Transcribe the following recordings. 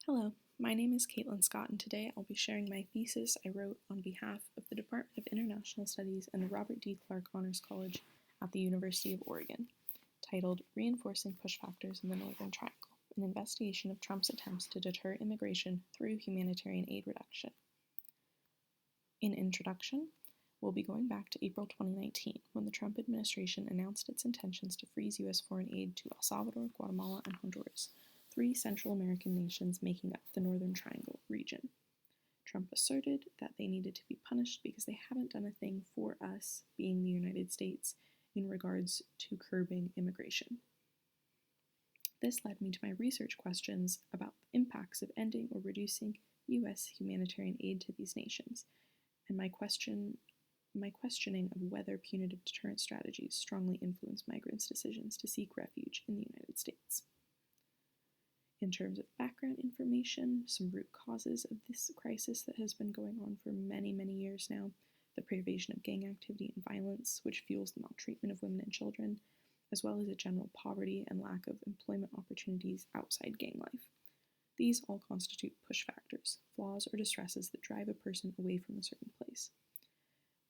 Hello, my name is Caitlin Scott, and today I'll be sharing my thesis I wrote on behalf of the Department of International Studies and the Robert D. Clark Honors College at the University of Oregon, titled Reinforcing Push Factors in the Northern Triangle, an investigation of Trump's attempts to deter immigration through humanitarian aid reduction. In introduction, we'll be going back to April 2019, when the Trump administration announced its intentions to freeze U.S. foreign aid to El Salvador, Guatemala, and Honduras, three Central American nations making up the Northern Triangle region. Trump asserted that they needed to be punished because they haven't done a thing for us, being the United States, in regards to curbing immigration. This led me to my research questions about the impacts of ending or reducing U.S. humanitarian aid to these nations, and my questioning of whether punitive deterrence strategies strongly influence migrants' decisions to seek refuge in the United States. In terms of background information, some root causes of this crisis that has been going on for many, many years now, the pervasive of gang activity and violence, which fuels the maltreatment of women and children, as well as a general poverty and lack of employment opportunities outside gang life. These all constitute push factors, flaws or distresses that drive a person away from a certain place.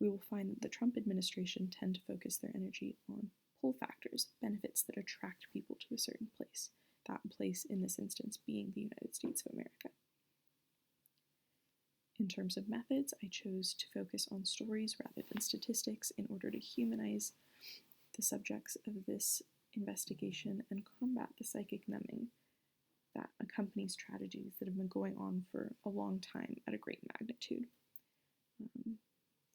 We will find that the Trump administration tend to focus their energy on pull factors, benefits that attract people to a certain place. That place in this instance being the United States of America. In terms of methods, I chose to focus on stories rather than statistics in order to humanize the subjects of this investigation and combat the psychic numbing that accompanies tragedies that have been going on for a long time at a great magnitude.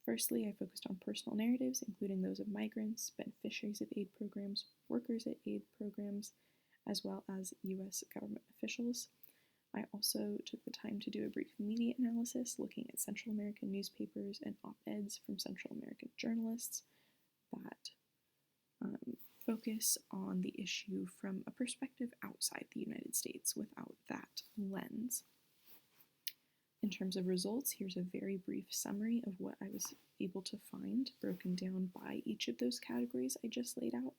Firstly, I focused on personal narratives, including those of migrants, beneficiaries of aid programs, workers at aid programs, as well as U.S. government officials. I also took the time to do a brief media analysis looking at Central American newspapers and op-eds from Central American journalists that focus on the issue from a perspective outside the United States without that lens. In terms of results, here's a very brief summary of what I was able to find broken down by each of those categories I just laid out.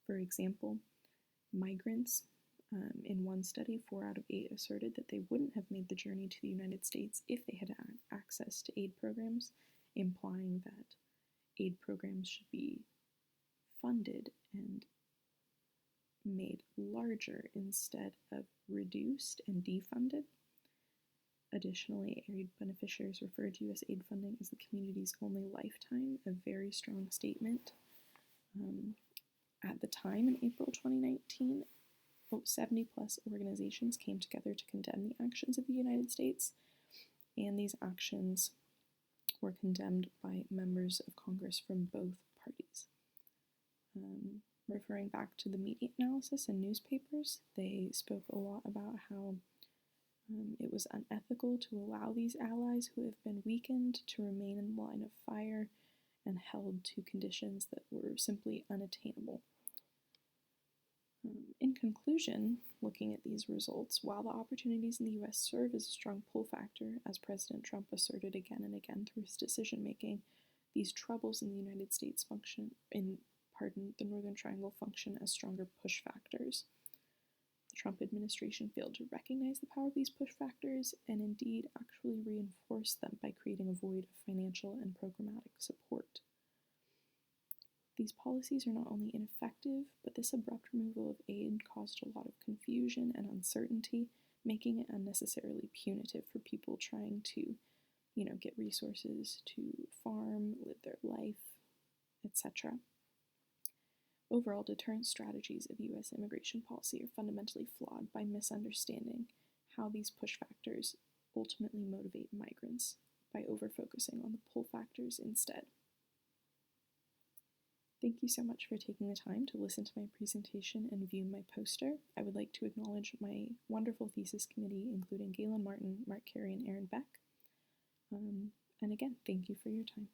For example, migrants, in one study, 4 out of 8 asserted that they wouldn't have made the journey to the United States if they had access to aid programs, implying that aid programs should be funded and made larger instead of reduced and defunded. Additionally, aid beneficiaries referred to U.S. aid funding as the community's only lifetime, a very strong statement. At the time, in April 2019, about 70 plus organizations came together to condemn the actions of the United States, and these actions were condemned by members of Congress from both parties. Referring back to the media analysis and newspapers, they spoke a lot about how it was unethical to allow these allies who have been weakened to remain in the line of fire and held to conditions that were simply unattainable. In conclusion, looking at these results, while the opportunities in the U.S. serve as a strong pull factor, as President Trump asserted again and again through his decision-making, these troubles in the United States the Northern Triangle function as stronger push factors. The Trump administration failed to recognize the power of these push factors and indeed actually reinforced them by creating a void of financial and programmatic support. These policies are not only ineffective, but this abrupt removal of aid caused a lot of confusion and uncertainty, making it unnecessarily punitive for people trying to, get resources to farm, live their life, etc. Overall, deterrence strategies of U.S. immigration policy are fundamentally flawed by misunderstanding how these push factors ultimately motivate migrants by over-focusing on the pull factors instead. Thank you so much for taking the time to listen to my presentation and view my poster. I would like to acknowledge my wonderful thesis committee, including Galen Martin, Mark Carey, and Aaron Beck. And again, thank you for your time.